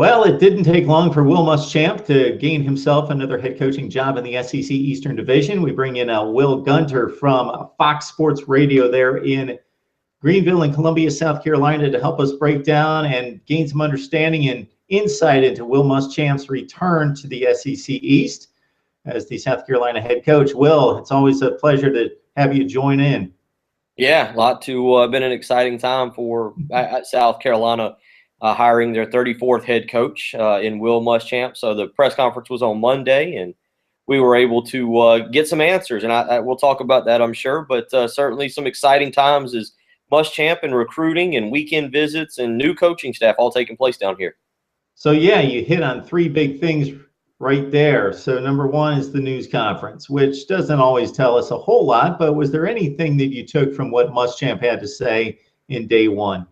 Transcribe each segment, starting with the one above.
Well, it didn't take long for Will Muschamp to gain himself another head coaching job in the SEC Eastern Division. We bring in Will Gunter from Fox Sports Radio there in Greenville and Columbia, South Carolina, to help us break down and gain some understanding and insight into Will Muschamp's return to the SEC East as the South Carolina head coach. Will, it's always a pleasure to have you join in. Yeah, a lot to been an exciting time for South Carolina hiring their 34th head coach in Will Muschamp. So the press conference was on Monday, and we were able to get some answers, and we'll talk about that, I'm sure. But certainly some exciting times as Muschamp and recruiting and weekend visits and new coaching staff all taking place down here. So yeah, you hit on three big things right there. So number one is the news conference, which doesn't always tell us a whole lot, but was there anything that you took from what Muschamp had to say in day one?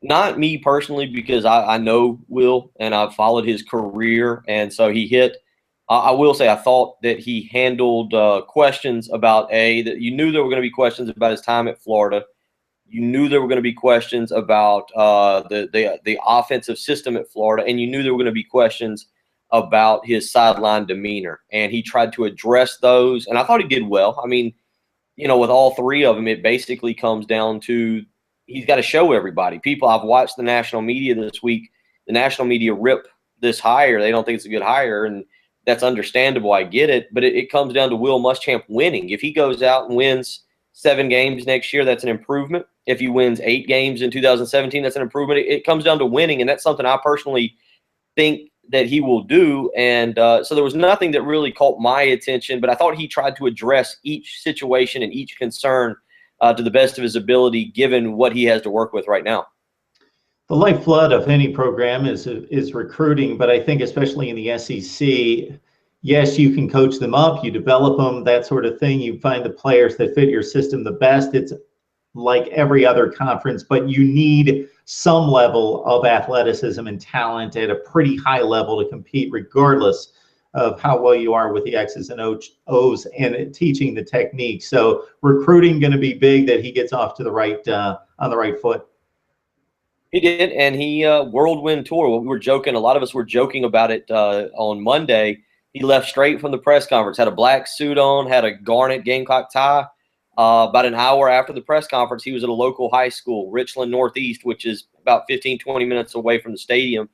Not me personally, because I know Will and I've followed his career, and so he hit. I will say I thought that he handled questions about that you knew there were going to be questions about his time at Florida. You knew there were going to be questions about the offensive system at Florida, and you knew there were going to be questions about his sideline demeanor, and he tried to address those, and I thought he did well. I mean, with all three of them, it basically comes down to he's got to show everybody. I've watched the national media this week. The national media rip this hire. They don't think it's a good hire, and that's understandable. I get it, but it comes down to Will Muschamp winning. If he goes out and wins 7 games next year, that's an improvement. If he wins 8 games in 2017, that's an improvement. It comes down to winning, and that's something I personally think that he will do. And so there was nothing that really caught my attention, but I thought he tried to address each situation and each concern to the best of his ability, given what he has to work with right now. The lifeblood of any program is recruiting, but I think especially in the SEC, yes, you can coach them up, you develop them, that sort of thing. You find the players that fit your system the best. It's like every other conference, but you need some level of athleticism and talent at a pretty high level to compete, regardless of how well you are with the X's and O's and teaching the technique. So recruiting going to be big, that he gets off to the right on the right foot. He did, and he whirlwind tour. We were joking. A lot of us were joking about it on Monday. He left straight from the press conference, had a black suit on, had a garnet Gamecock tie. About an hour after the press conference, he was at a local high school, Richland Northeast, which is about 15, 20 minutes away from the stadium,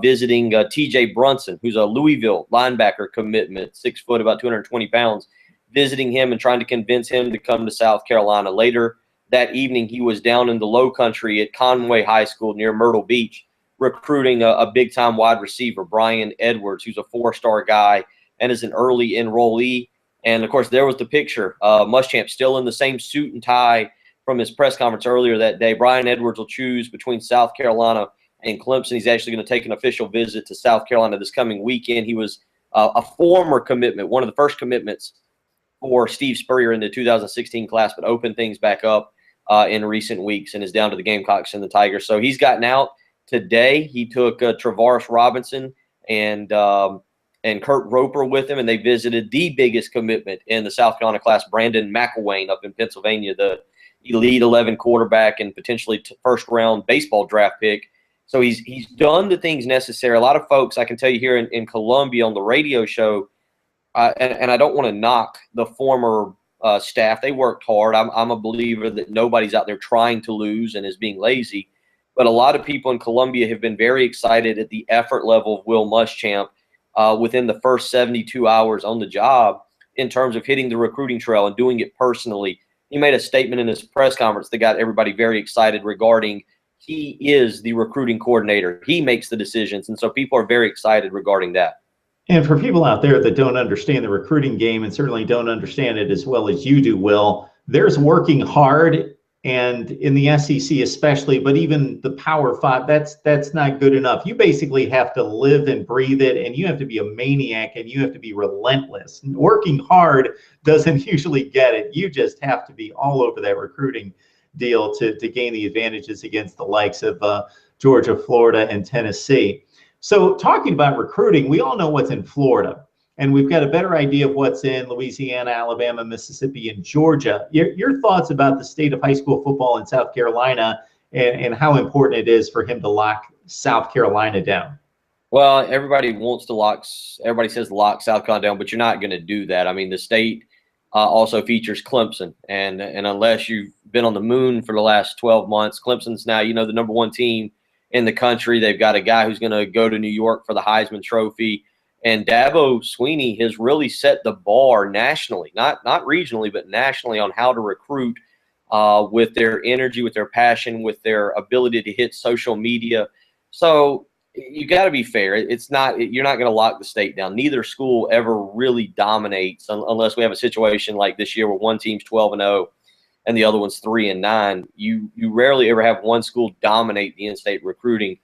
visiting TJ Brunson, who's a Louisville linebacker commitment, 6 foot, about 220 pounds, visiting him and trying to convince him to come to South Carolina. Later that evening, he was down in the Low Country at Conway High School near Myrtle Beach, recruiting a big-time wide receiver, Brian Edwards, who's a 4-star guy and is an early enrollee. And, of course, there was the picture. Muschamp still in the same suit and tie from his press conference earlier that day. Brian Edwards will choose between South Carolina and Clemson. He's actually going to take an official visit to South Carolina this coming weekend. He was a former commitment, one of the first commitments for Steve Spurrier in the 2016 class, but opened things back up in recent weeks and is down to the Gamecocks and the Tigers. So he's gotten out today. He took Travaris Robinson and Kurt Roper with him, and they visited the biggest commitment in the South Carolina class, Brandon McElwain up in Pennsylvania, the Elite 11 quarterback and potentially first-round baseball draft pick. So he's done the things necessary. A lot of folks, I can tell you here in Columbia on the radio show, and I don't want to knock the former staff. They worked hard. I'm a believer that nobody's out there trying to lose and is being lazy. But a lot of people in Columbia have been very excited at the effort level of Will Muschamp within the first 72 hours on the job in terms of hitting the recruiting trail and doing it personally. He made a statement in his press conference that got everybody very excited regarding he is the recruiting coordinator. He makes the decisions, and so people are very excited regarding that. And for people out there that don't understand the recruiting game and certainly don't understand it as well as you do, Will, there's working hard, and in the SEC especially, but even the Power Five, that's not good enough. You basically have to live and breathe it, and you have to be a maniac, and you have to be relentless. Working hard doesn't usually get it. You just have to be all over that recruiting deal to gain the advantages against the likes of Georgia, Florida, and Tennessee. So talking about recruiting, we all know what's in Florida, and we've got a better idea of what's in Louisiana, Alabama, Mississippi, and Georgia. Your thoughts about the state of high school football in South Carolina and how important it is for him to lock South Carolina down? Well, everybody says lock South Carolina down, but you're not going to do that. I mean, the state also features Clemson, and unless you've been on the moon for the last 12 months, Clemson's now, the number one team in the country. They've got a guy who's going to go to New York for the Heisman Trophy, and Dabo Sweeney has really set the bar nationally, not regionally, but nationally, on how to recruit with their energy, with their passion, with their ability to hit social media. So you got to be fair. You're not going to lock the state down. Neither school ever really dominates unless we have a situation like this year where one team's 12-0 and the other one's 3-9. You rarely ever have one school dominate the in-state recruiting,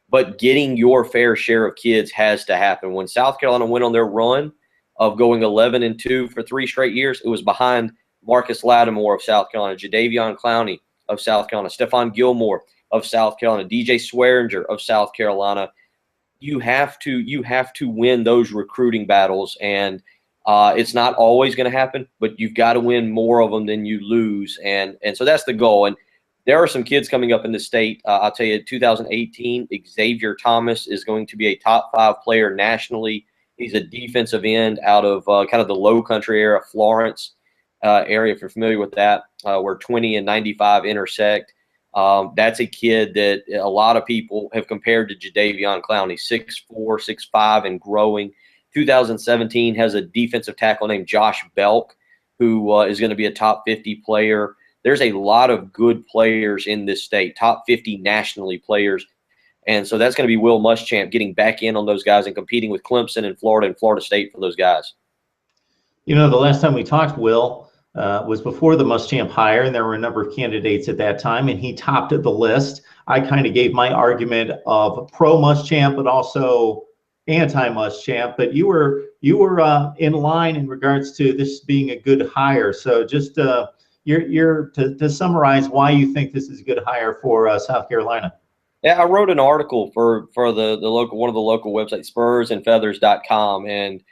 but getting your fair share of kids has to happen. When South Carolina went on their run of going 11-2 for 3 straight years, it was behind Marcus Lattimore of South Carolina, Jadeveon Clowney of South Carolina, Stephon Gilmore of South Carolina, DJ Swearinger of South Carolina. You have to win those recruiting battles, and it's not always going to happen, but you've got to win more of them than you lose, and so that's the goal. And there are some kids coming up in the state. I'll tell you, 2018, Xavier Thomas is going to be a top 5 player nationally. He's a defensive end out of kind of the low country area, Florence area, if you're familiar with that, where 20 and 95 intersect. That's a kid that a lot of people have compared to Jadeveon Clowney, 6'4", 6'5", and growing. 2017 has a defensive tackle named Josh Belk, who is going to be a top 50 player. There's a lot of good players in this state, top 50 nationally players. And so that's going to be Will Muschamp getting back in on those guys and competing with Clemson and Florida State for those guys. The last time we talked, Will, was before the Muschamp hire, and there were a number of candidates at that time, and he topped the list. I kind of gave my argument of pro Muschamp, but also anti Muschamp. But you were in line in regards to this being a good hire. So just to summarize why you think this is a good hire for South Carolina. Yeah, I wrote an article for the local, one of the local websites, spursandfeathers.com, and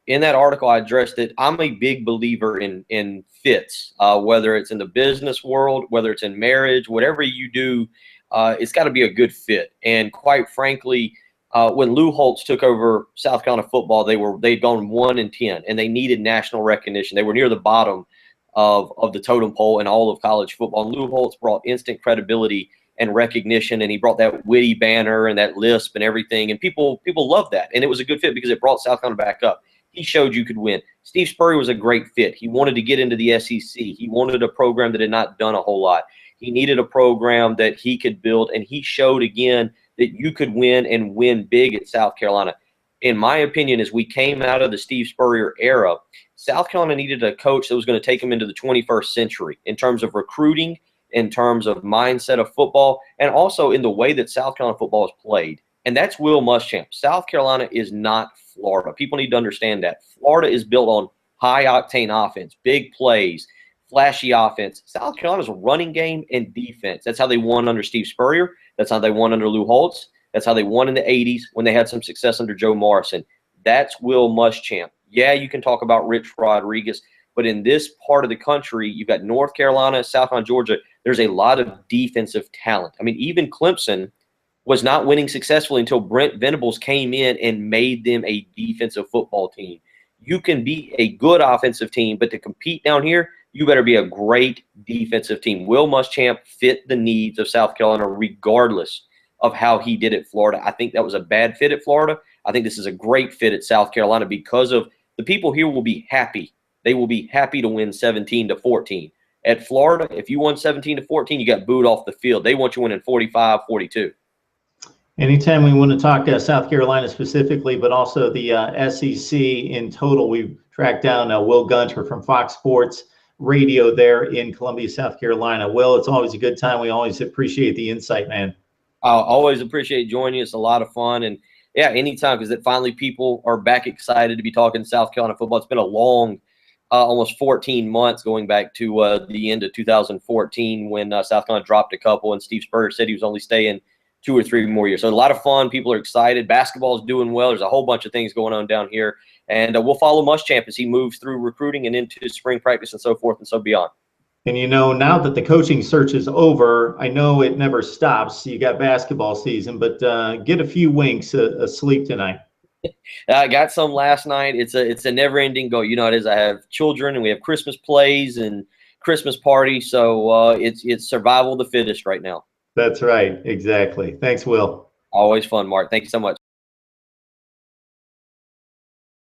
in that article, I addressed that I'm a big believer in fits, whether it's in the business world, whether it's in marriage, whatever you do, it's got to be a good fit. And quite frankly, when Lou Holtz took over South Carolina football, they'd gone 1-10, and they needed national recognition. They were near the bottom of the totem pole in all of college football. And Lou Holtz brought instant credibility and recognition, and he brought that witty banner and that lisp and everything, and people loved that, and it was a good fit because it brought South Carolina back up. He showed you could win. Steve Spurrier was a great fit. He wanted to get into the SEC. He wanted a program that had not done a whole lot. He needed a program that he could build, and he showed again that you could win and win big at South Carolina. In my opinion, as we came out of the Steve Spurrier era, South Carolina needed a coach that was going to take them into the 21st century in terms of recruiting, in terms of mindset of football, and also in the way that South Carolina football is played. And that's Will Muschamp. South Carolina is not Florida. People need to understand that. Florida is built on high-octane offense, big plays, flashy offense. South Carolina's a running game and defense. That's how they won under Steve Spurrier. That's how they won under Lou Holtz. That's how they won in the 80s when they had some success under Joe Morrison. That's Will Muschamp. Yeah, you can talk about Rich Rodriguez, but in this part of the country, you've got North Carolina, South Carolina, Georgia. There's a lot of defensive talent. I mean, even Clemson was not winning successfully until Brent Venables came in and made them a defensive football team. You can be a good offensive team, but to compete down here, you better be a great defensive team. Will Muschamp fit the needs of South Carolina regardless of how he did at Florida. I think that was a bad fit at Florida. I think this is a great fit at South Carolina because of the people here will be happy. They will be happy to win 17-14. At Florida, if you won 17-14, you got booed off the field. They want you winning 45-42. Anytime we want to talk South Carolina specifically, but also the SEC in total, we've tracked down Will Gunter from Fox Sports Radio there in Columbia, South Carolina. Will, it's always a good time. We always appreciate the insight, man. I always appreciate joining you. It's a lot of fun. And, yeah, anytime, because finally people are back excited to be talking South Carolina football. It's been a long almost 14 months going back to the end of 2014 when South Carolina dropped a couple and Steve Spurrier said he was only staying 2 or 3 more years. So a lot of fun. People are excited. Basketball is doing well. There's a whole bunch of things going on down here. And we'll follow Muschamp as he moves through recruiting and into spring practice and so forth and so beyond. And now that the coaching search is over, I know it never stops. You got basketball season, but get a few winks of sleep tonight. I got some last night. It's a never ending go. You know how it is. I have children and we have Christmas plays and Christmas parties. So it's survival of the fittest right now. That's right. Exactly. Thanks, Will. Always fun, Mark. Thank you so much.